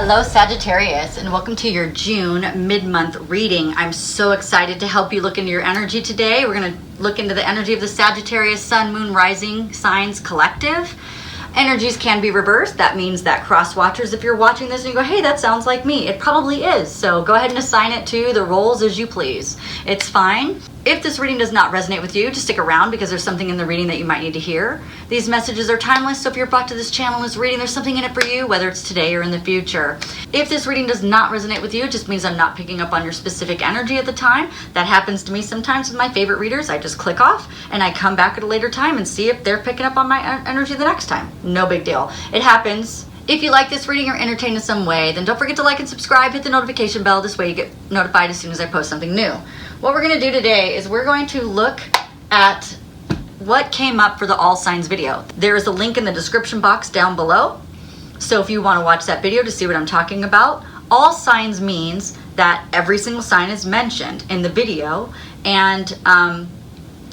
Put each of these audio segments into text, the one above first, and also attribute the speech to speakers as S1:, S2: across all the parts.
S1: Hello Sagittarius, and welcome to your June mid-month reading. I'm so excited to help you look into your energy today. We're going to look into the energy of the Sagittarius Sun, Moon, Rising signs collective. Energies can be reversed. That means that cross watchers, if you're watching this and you go, hey, that sounds like me, it probably is. So go ahead and assign it to the roles as you please. It's fine. If this reading does not resonate with you, just stick around because there's something in the reading that you might need to hear. These messages are timeless, so if you're brought to this channel and this reading, there's something in it for you, whether it's today or in the future. If this reading does not resonate with you, it just means I'm not picking up on your specific energy at the time. That happens to me sometimes with my favorite readers. I just click off and I come back at a later time and see if they're picking up on my energy the next time. No big deal. It happens. If you like this reading or entertained in some way, then don't forget to like and subscribe, hit the notification bell. This way you get notified as soon as I post something new. What we're going to do today is we're going to look at what came up for the all signs video. There is a link in the description box down below. So if you want to watch that video to see what I'm talking about, all signs means that every single sign is mentioned in the video, and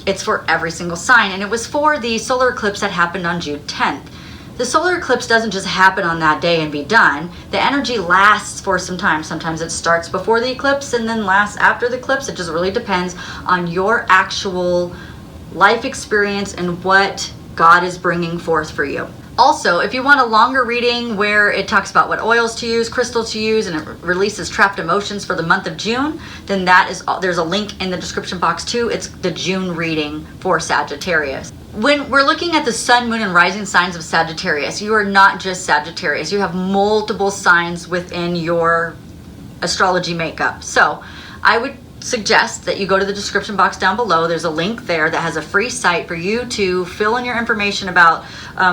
S1: it's for every single sign. And it was for the solar eclipse that happened on June 10th. The solar eclipse doesn't just happen on that day and be done. The energy lasts for some time. Sometimes it starts before the eclipse and then lasts after the eclipse. It just really depends on your actual life experience and what God is bringing forth for you. Also, if you want a longer reading where it talks about what oils to use, crystals to use, and it releases trapped emotions for the month of June, then there's a link in the description box too. It's the June reading for Sagittarius. When we're looking at the sun, moon, and rising signs of Sagittarius, you are not just Sagittarius. You have multiple signs within your astrology makeup. So I would suggest that you go to the description box down below. There's a link there that has a free site for you to fill in your information about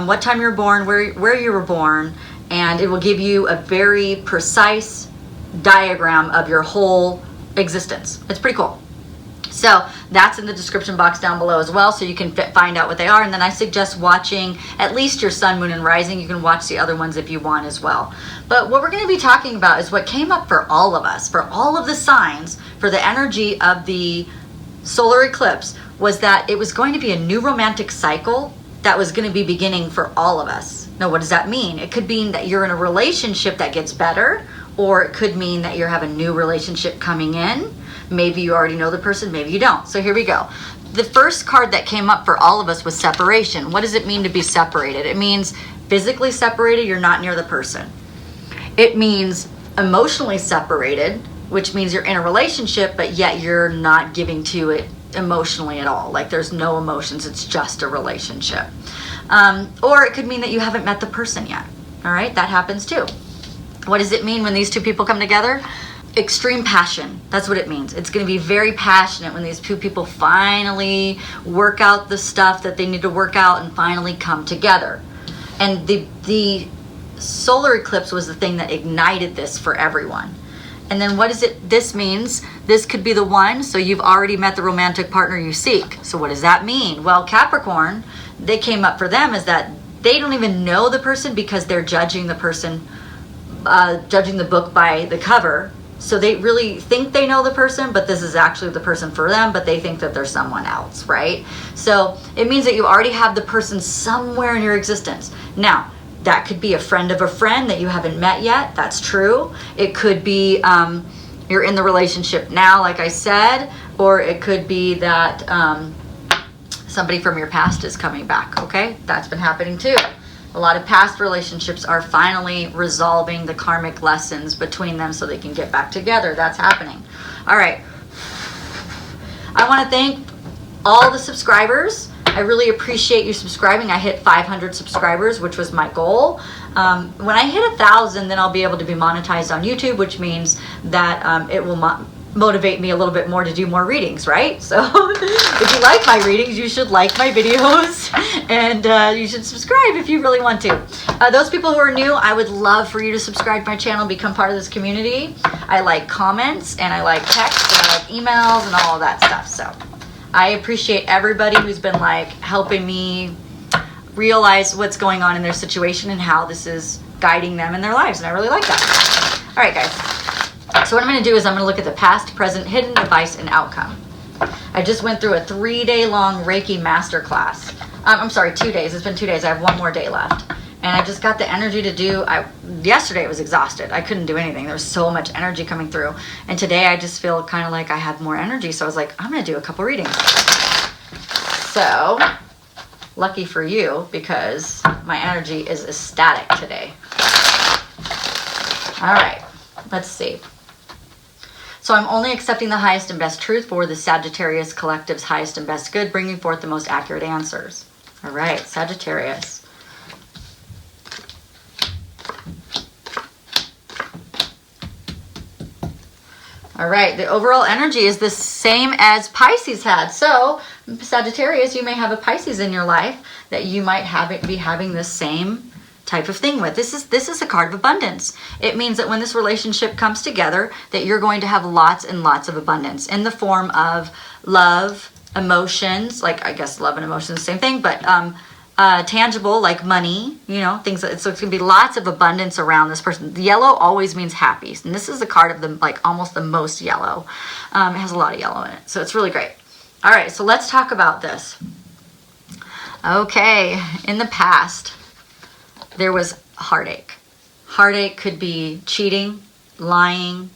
S1: what time you're born, where you were born, and it will give you a very precise diagram of your whole existence. It's pretty cool. So that's in the description box down below as well, so you can find out what they are. And then I suggest watching at least your sun, moon, and rising. You can watch the other ones if you want as well. But what we're going to be talking about is what came up for all of us, for all of the signs, for the energy of the solar eclipse, was that it was going to be a new romantic cycle that was going to be beginning for all of us. Now, what does that mean? It could mean that you're in a relationship that gets better, or it could mean that you have a new relationship coming in. Maybe you already know the person, maybe you don't. So here we go. The first card that came up for all of us was separation. What does it mean to be separated? It means physically separated, you're not near the person. It means emotionally separated, which means you're in a relationship, but yet you're not giving to it emotionally at all. Like there's no emotions, it's just a relationship. Or it could mean that you haven't met the person yet. All right, that happens too. What does it mean when these two people come together? Extreme passion. That's what it means. It's going to be very passionate when these two people finally work out the stuff that they need to work out and finally come together. And the solar eclipse was the thing that ignited this for everyone. And then what is it? This means this could be the one. So you've already met the romantic partner you seek. So what does that mean? Well, Capricorn, they came up for them is that they don't even know the person because they're judging the person, judging the book by the cover. So they really think they know the person, but this is actually the person for them, but they think that they're someone else, right? So it means that you already have the person somewhere in your existence. Now, that could be a friend of a friend that you haven't met yet. That's true. It could be you're in the relationship now, like I said, or it could be that somebody from your past is coming back, okay? That's been happening too. A lot of past relationships are finally resolving the karmic lessons between them so they can get back together. That's happening. All right. I want to thank all the subscribers. I really appreciate you subscribing. I hit 500 subscribers, which was my goal. When I hit 1,000, then I'll be able to be monetized on YouTube, which means that it will motivate me a little bit more to do more readings, right? So if you like my readings, you should like my videos, and you should subscribe if you really want to. Those people who are new, I would love for you to subscribe to my channel, become part of this community. I like comments, and I like text, and I like emails, and all of that stuff. So I appreciate everybody who's been like helping me realize what's going on in their situation and how this is guiding them in their lives, and I really like that. All right, guys. So what I'm going to do is I'm going to look at the past, present, hidden, advice, and outcome. I just went through a 3-day long Reiki masterclass. I'm sorry, 2 days. It's been 2 days. I have one more day left. And I just got the energy to do, yesterday I was exhausted. I couldn't do anything. There was so much energy coming through. And today I just feel kind of like I have more energy. So I was like, I'm going to do a couple readings. So, lucky for you, because my energy is ecstatic today. All right, let's see. So I'm only accepting the highest and best truth for the Sagittarius collective's highest and best good, bringing forth the most accurate answers. All right, Sagittarius. All right, the overall energy is the same as Pisces had. So, Sagittarius, you may have a Pisces in your life that you might be having the same type of thing with. This is a card of abundance. It means that when this relationship comes together, that you're going to have lots and lots of abundance in the form of love, emotions, like I guess love and emotions the same thing, but tangible, like money, you know, things. So it's going to be lots of abundance around this person. The yellow always means happy, and this is the card of the like almost the most yellow. It has a lot of yellow in it, so it's really great. All right, so let's talk about this. Okay, in the past, there was heartache. Heartache could be cheating, lying,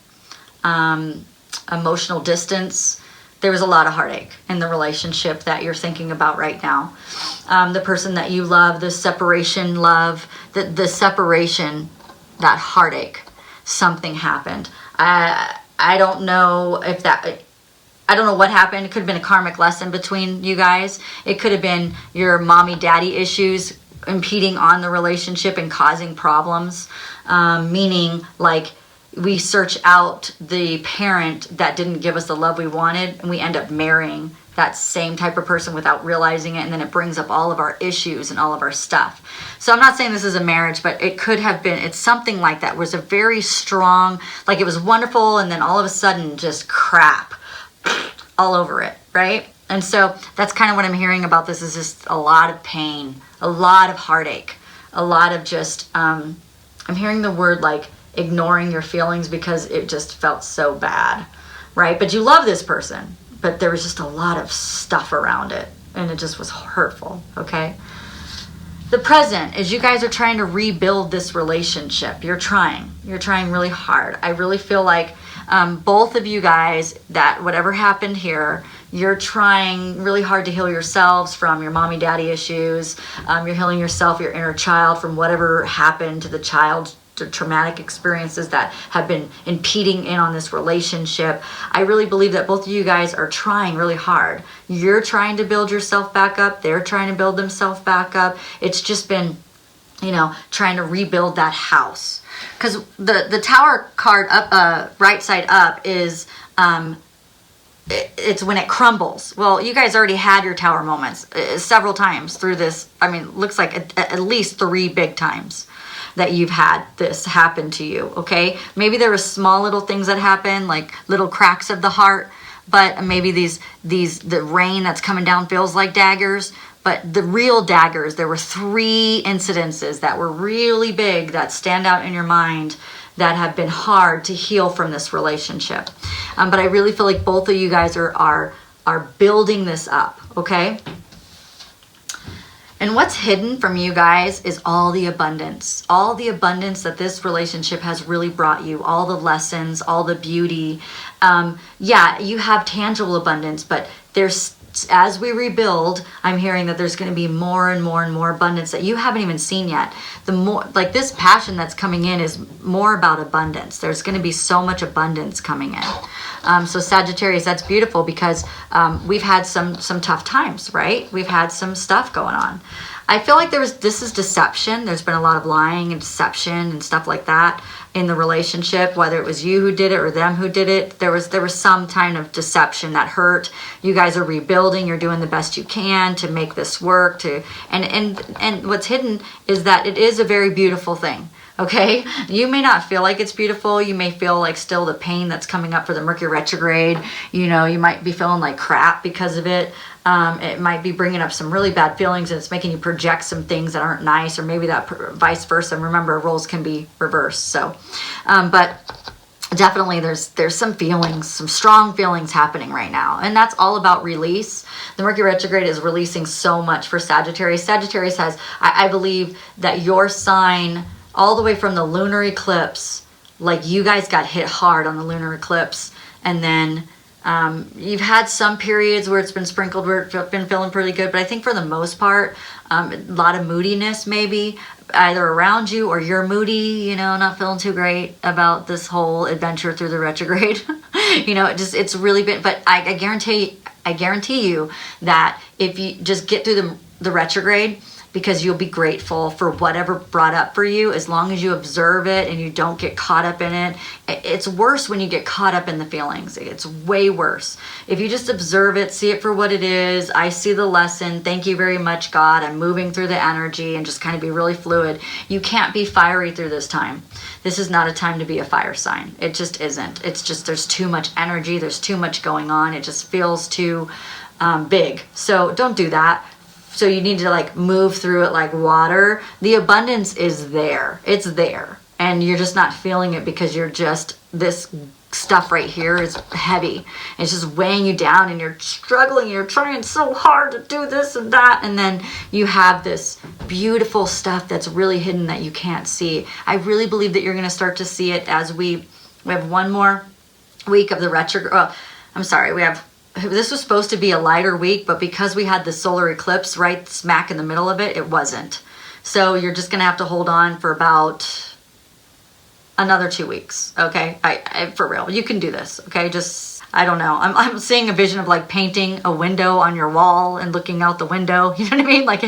S1: emotional distance. There was a lot of heartache in the relationship that you're thinking about right now. The person that you love, the separation love, the separation, that heartache, something happened. I don't know if that... I don't know what happened. It could have been a karmic lesson between you guys. It could have been your mommy-daddy issues impeding on the relationship and causing problems. Meaning, like, we search out the parent that didn't give us the love we wanted, and we end up marrying that same type of person without realizing it, and then it brings up all of our issues and all of our stuff. So I'm not saying this is a marriage, but it could have been, it's something like that. It was a very strong, like it was wonderful, and then all of a sudden just crap all over it, right? And so that's kind of what I'm hearing about this, is just a lot of pain, a lot of heartache, a lot of just, I'm hearing the word like ignoring your feelings because it just felt so bad, right? But you love this person, but there was just a lot of stuff around it, and it just was hurtful, okay? The present is you guys are trying to rebuild this relationship. You're trying really hard. I really feel like both of you guys, that whatever happened here, you're trying really hard to heal yourselves from your mommy daddy issues. You're healing yourself, your inner child, from whatever happened to the child, to traumatic experiences that have been impeding in on this relationship. I really believe that both of you guys are trying really hard. You're trying to build yourself back up. They're trying to build themselves back up. It's just been, you know, trying to rebuild that house. Because the Tower card up, right side up, is it's when it crumbles. Well, you guys already had your Tower moments several times through this. I mean, looks like at least 3 big times that you've had this happen to you, okay? Maybe there were small little things that happen, like little cracks of the heart, but maybe the rain that's coming down feels like daggers. But the real daggers, there were 3 incidences that were really big that stand out in your mind that have been hard to heal from this relationship. But I really feel like both of you guys are building this up, okay? And what's hidden from you guys is all the abundance that this relationship has really brought you, all the lessons, all the beauty. Yeah, you have tangible abundance, but there's, as we rebuild, I'm hearing that there's going to be more and more and more abundance that you haven't even seen yet. The more, like this passion that's coming in is more about abundance. There's going to be so much abundance coming in. So Sagittarius, that's beautiful, because we've had some tough times, right? We've had some stuff going on. I feel like this is deception. There's been a lot of lying and deception and stuff like that in the relationship, whether it was you who did it or them who did it. There was some kind of deception that hurt. You guys are rebuilding. You're doing the best you can to make this work. And what's hidden is that it is a very beautiful thing. Okay, you may not feel like it's beautiful. You may feel like still the pain that's coming up for the Mercury retrograde. You know, you might be feeling like crap because of it. It might be bringing up some really bad feelings, and it's making you project some things that aren't nice, or maybe that vice versa. And remember, roles can be reversed. So, but definitely there's some feelings, some strong feelings happening right now, and that's all about release. The Mercury retrograde is releasing so much for Sagittarius. Sagittarius has, I believe that your sign, all the way from the lunar eclipse, like you guys got hit hard on the lunar eclipse, and then you've had some periods where it's been sprinkled, where it's been feeling pretty good, but I think for the most part, a lot of moodiness maybe, either around you or you're moody, you know, not feeling too great about this whole adventure through the retrograde. You know, it's really been, but I guarantee you that if you just get through the retrograde, because you'll be grateful for whatever brought up for you, as long as you observe it and you don't get caught up in it. It's worse when you get caught up in the feelings. It's way worse. If you just observe it, see it for what it is. I see the lesson. Thank you very much, God. I'm moving through the energy, and just kind of be really fluid. You can't be fiery through this time. This is not a time to be a fire sign. It just isn't. It's just, there's too much energy. There's too much going on. It just feels too big. So don't do that. So you need to like move through it like water. The abundance is there. It's there. And you're just not feeling it because you're just, this stuff right here is heavy. It's just weighing you down, and you're struggling. You're trying so hard to do this and that. And then you have this beautiful stuff that's really hidden that you can't see. I really believe that you're going to start to see it as we have one more week of the retrograde. Oh, I'm sorry. This was supposed to be a lighter week, but because we had the solar eclipse right smack in the middle of it, it wasn't. So you're just going to have to hold on for about another 2 weeks. Okay. I for real, you can do this. Okay. Just, I don't know. I'm seeing a vision of like painting a window on your wall and looking out the window. You know what I mean? Like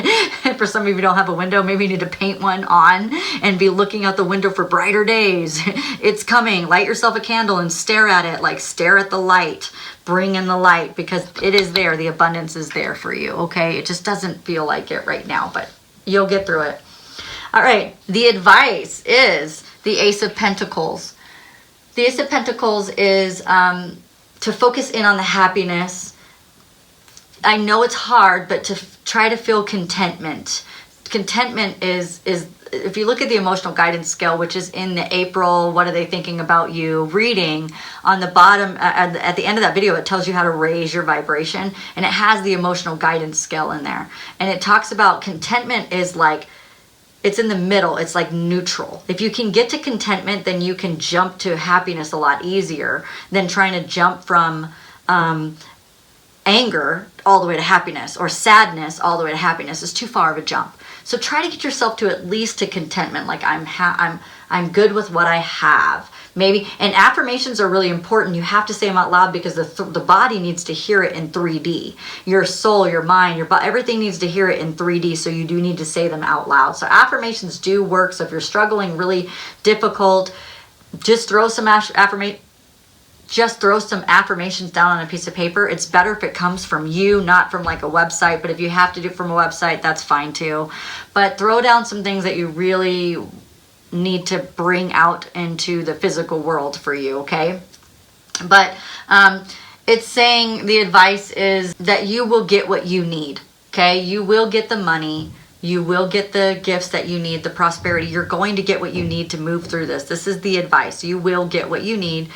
S1: for some of you who don't have a window, maybe you need to paint one on and be looking out the window for brighter days. It's coming. Light yourself a candle and stare at it. Like stare at the light. Bring in the light, because it is there. The abundance is there for you. Okay. It just doesn't feel like it right now, but you'll get through it. All right. The advice is the Ace of Pentacles. The Ace of Pentacles is to focus in on the happiness. I know it's hard, but to try to feel contentment. Contentment is if you look at the emotional guidance scale, which is in the April, what are they thinking about you reading, on the bottom, at the end of that video, it tells you how to raise your vibration, and it has the emotional guidance scale in there. And it talks about contentment is like, it's in the middle. It's like neutral. If you can get to contentment, then you can jump to happiness a lot easier than trying to jump from anger all the way to happiness, or sadness all the way to happiness. Is too far of a jump. So try to get yourself to at least to contentment. Like I'm good with what I have. Maybe, and affirmations are really important. You have to say them out loud, because the body needs to hear it in 3D. Your soul, your mind, your body, everything needs to hear it in 3D. So you do need to say them out loud. So affirmations do work. So if you're struggling, really difficult, just throw some affirmations down on a piece of paper. It's better if it comes from you, not from like a website. But if you have to do it from a website, that's fine too. But throw down some things that you really need to bring out into the physical world for you, okay? But it's saying the advice is that you will get what you need, okay? You will get the money. You will get the gifts that you need, the prosperity. You're going to get what you need to move through this. This is the advice. You will get what you need.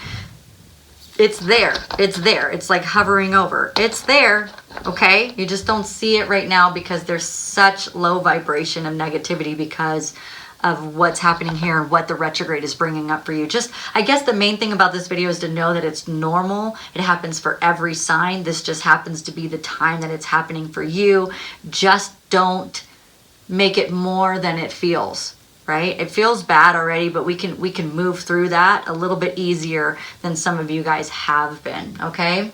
S1: It's there. It's there. It's like hovering over. It's there. Okay. You just don't see it right now because there's such low vibration of negativity because of what's happening here and what the retrograde is bringing up for you. Just, I guess the main thing about this video is to know that it's normal. It happens for every sign. This just happens to be the time that it's happening for you. Just don't make it more than it feels. Right? It feels bad already, but we can move through that a little bit easier than some of you guys have been, okay?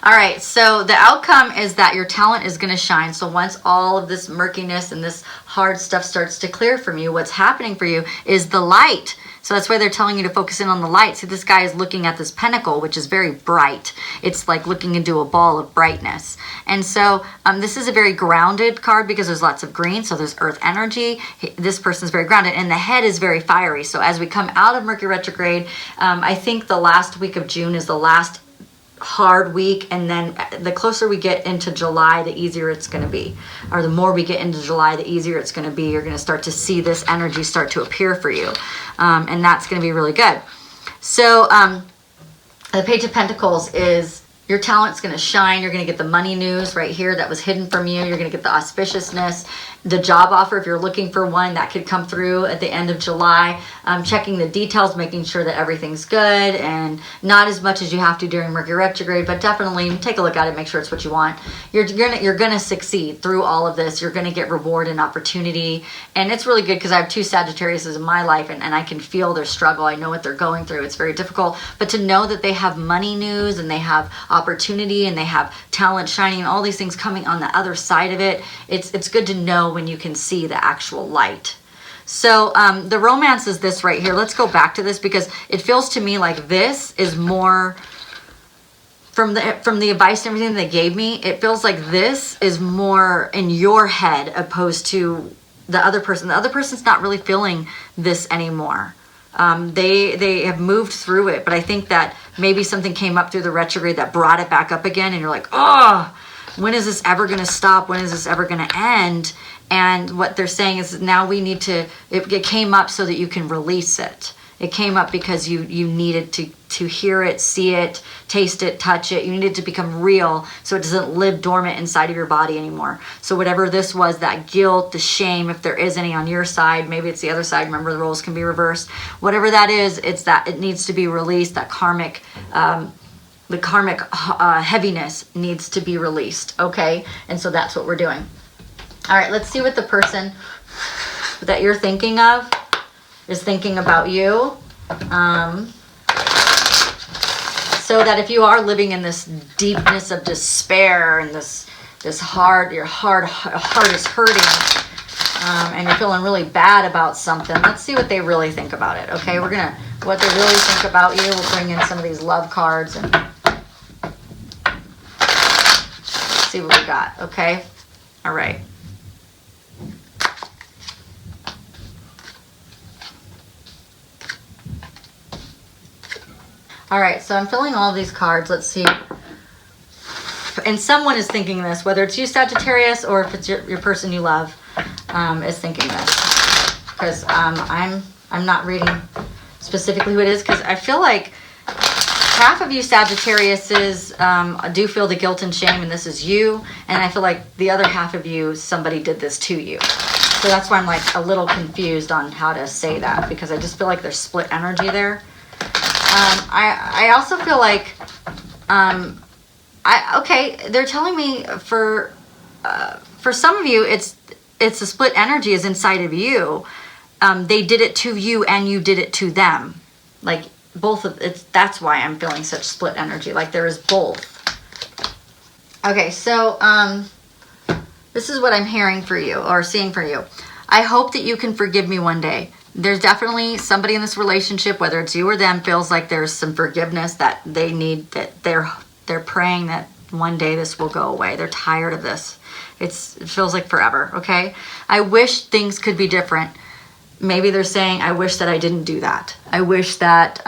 S1: All right, so the outcome is that your talent is going to shine. So once all of this murkiness and this hard stuff starts to clear from you, what's happening for you is the light. So that's why they're telling you to focus in on the light. See, this guy is looking at this pentacle, which is very bright. It's like looking into a ball of brightness. And so this is a very grounded card because there's lots of green. So there's earth energy. This person's very grounded, and the head is very fiery. So as we come out of Mercury retrograde, I think the last week of June is the last hard week, and then the closer we get into July, the easier it's going to be, or the more we get into July, the easier it's going to be. You're going to start to see this energy start to appear for you, and that's going to be really good. So the Page of Pentacles is your talent's going to shine. You're going to get the money news right here that was hidden from you. You're going to get the auspiciousness, the job offer if you're looking for one that could come through at the end of July. Checking the details, making sure that everything's good, and not as much as you have to during Mercury retrograde, but definitely take a look at it, make sure it's what you want. You're gonna succeed through all of this. You're gonna get reward and opportunity, and it's really good because I have 2 Sagittariuses in my life, and I can feel their struggle. I know what they're going through. It's very difficult, but to know that they have money news and they have opportunity and they have talent shining and all these things coming on the other side of it, it's good to know when you can see the actual light. So the romance is this right here. Let's go back to this because it feels to me like this is more from the advice and everything they gave me. It feels like this is more in your head opposed to the other person. The other person's not really feeling this anymore. They have moved through it, but I think that maybe something came up through the retrograde that brought it back up again, and you're like, oh, when is this ever going to stop? When is this ever going to end? And what they're saying is now we need to, it came up so that you can release it. It came up because you needed to hear it, see it, taste it, touch it. You needed to become real so it doesn't live dormant inside of your body anymore. So whatever this was, that guilt, the shame, if there is any on your side, maybe it's the other side. Remember, the roles can be reversed. Whatever that is, it's that it needs to be released. That karmic, the karmic heaviness needs to be released. Okay, and so that's what we're doing. All right, let's see what the person that you're thinking of is thinking about you. So that if you are living in this deepness of despair and this hard, your heart is hurting, and you're feeling really bad about something, let's see what they really think about it. Okay, what they really think about you. We'll bring in some of these love cards and see what we got. Okay, all right. All right, so I'm filling all these cards. Let's see. And someone is thinking this, whether it's you, Sagittarius, or if it's your person you love, is thinking this. Because I'm not reading specifically who it is, because I feel like half of you Sagittariuses do feel the guilt and shame, and this is you. And I feel like the other half of you, somebody did this to you. So that's why I'm like a little confused on how to say that, because I just feel like there's split energy there. I also feel like, they're telling me for some of you, it's a split energy is inside of you. They did it to you and you did it to them. Like both of it. That's why I'm feeling such split energy. Like there is both. Okay, so this is what I'm hearing for you or seeing for you. I hope that you can forgive me one day. There's definitely somebody in this relationship, whether it's you or them, feels like there's some forgiveness that they need, that they're praying that one day this will go away. They're tired of this. It feels like forever, okay? I wish things could be different. Maybe they're saying, I wish that I didn't do that. I wish that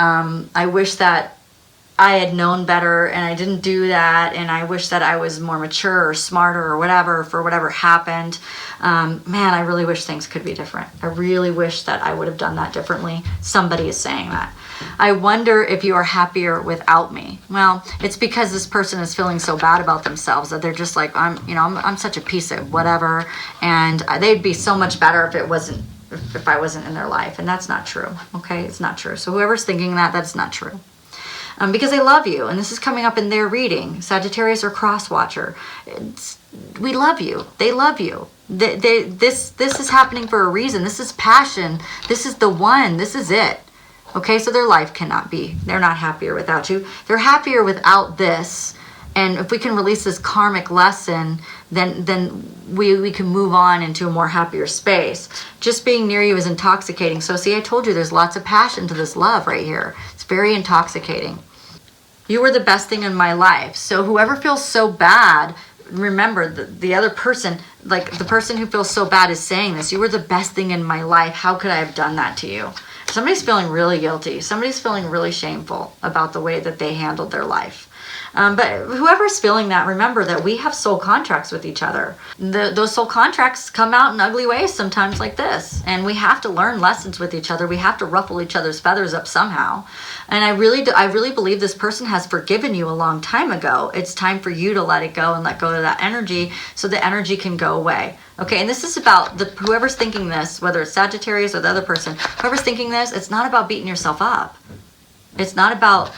S1: I had known better and I didn't do that, and I wish that I was more mature or smarter or whatever for whatever happened. Man, I really wish things could be different. I really wish that I would have done that differently. Somebody is saying that. I wonder if you are happier without me. Well, it's because this person is feeling so bad about themselves that they're just like, I'm such a piece of whatever, and they'd be so much better if I wasn't in their life. And that's not true. Okay, it's not true. So whoever's thinking that, that's not true. Because they love you, and this is coming up in their reading, Sagittarius or Cross-Watcher. We love you. They love you. This is happening for a reason. This is passion. This is the one. This is it. Okay, so their life cannot be. They're not happier without you. They're happier without this. And if we can release this karmic lesson, then we can move on into a more happier space. Just being near you is intoxicating. So see, I told you there's lots of passion to this love right here. It's very intoxicating. You were the best thing in my life. So whoever feels so bad, remember the other person, like the person who feels so bad is saying this. You were the best thing in my life. How could I have done that to you? Somebody's feeling really guilty. Somebody's feeling really shameful about the way that they handled their life. But whoever's feeling that, remember that we have soul contracts with each other. Those soul contracts come out in ugly ways sometimes like this. And we have to learn lessons with each other. We have to ruffle each other's feathers up somehow. And I really believe this person has forgiven you a long time ago. It's time for you to let it go and let go of that energy so the energy can go away. Okay, and this is about whoever's thinking this, whether it's Sagittarius or the other person, whoever's thinking this, it's not about beating yourself up. It's not about,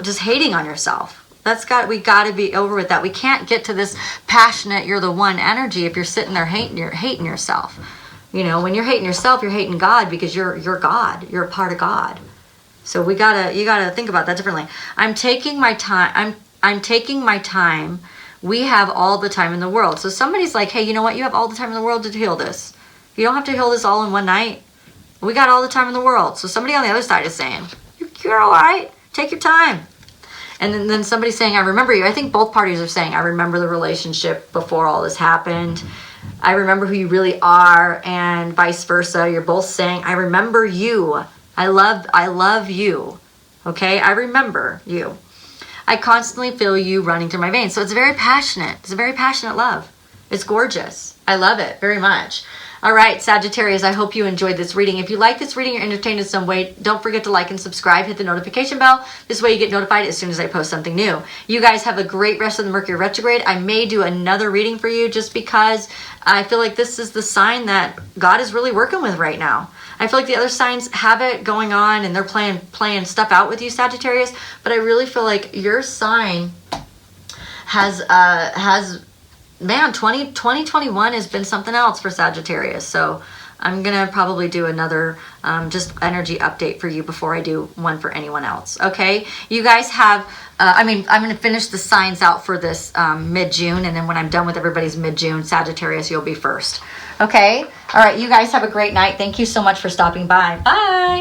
S1: just hating on yourself. We got to be over with that. We can't get to this passionate, you're the one energy if you're sitting there hating yourself. When you're hating yourself, you're hating God because you're God. You're a part of God. So you gotta think about that differently. I'm taking my time. I'm taking my time. We have all the time in the world. So somebody's like, hey, you know what? You have all the time in the world to heal this. You don't have to heal this all in one night. We got all the time in the world. So somebody on the other side is saying, you're all right. Take your time. And then somebody's saying, I remember you. I think both parties are saying, I remember the relationship before all this happened. I remember who you really are, and vice versa. You're both saying, I remember you. I love you. Okay? I remember you. I constantly feel you running through my veins. So it's very passionate. It's a very passionate love. It's gorgeous. I love it very much. All right, Sagittarius, I hope you enjoyed this reading. If you like this reading, you're entertained in some way, don't forget to like and subscribe. Hit the notification bell. This way you get notified as soon as I post something new. You guys have a great rest of the Mercury retrograde. I may do another reading for you just because I feel like this is the sign that God is really working with right now. I feel like the other signs have it going on and they're playing stuff out with you, Sagittarius. But I really feel like your sign has 2021 has been something else for Sagittarius. So I'm going to probably do another just energy update for you before I do one for anyone else. Okay. You guys have, I'm going to finish the signs out for this mid-June. And then when I'm done with everybody's mid-June, Sagittarius, you'll be first. Okay. All right. You guys have a great night. Thank you so much for stopping by. Bye.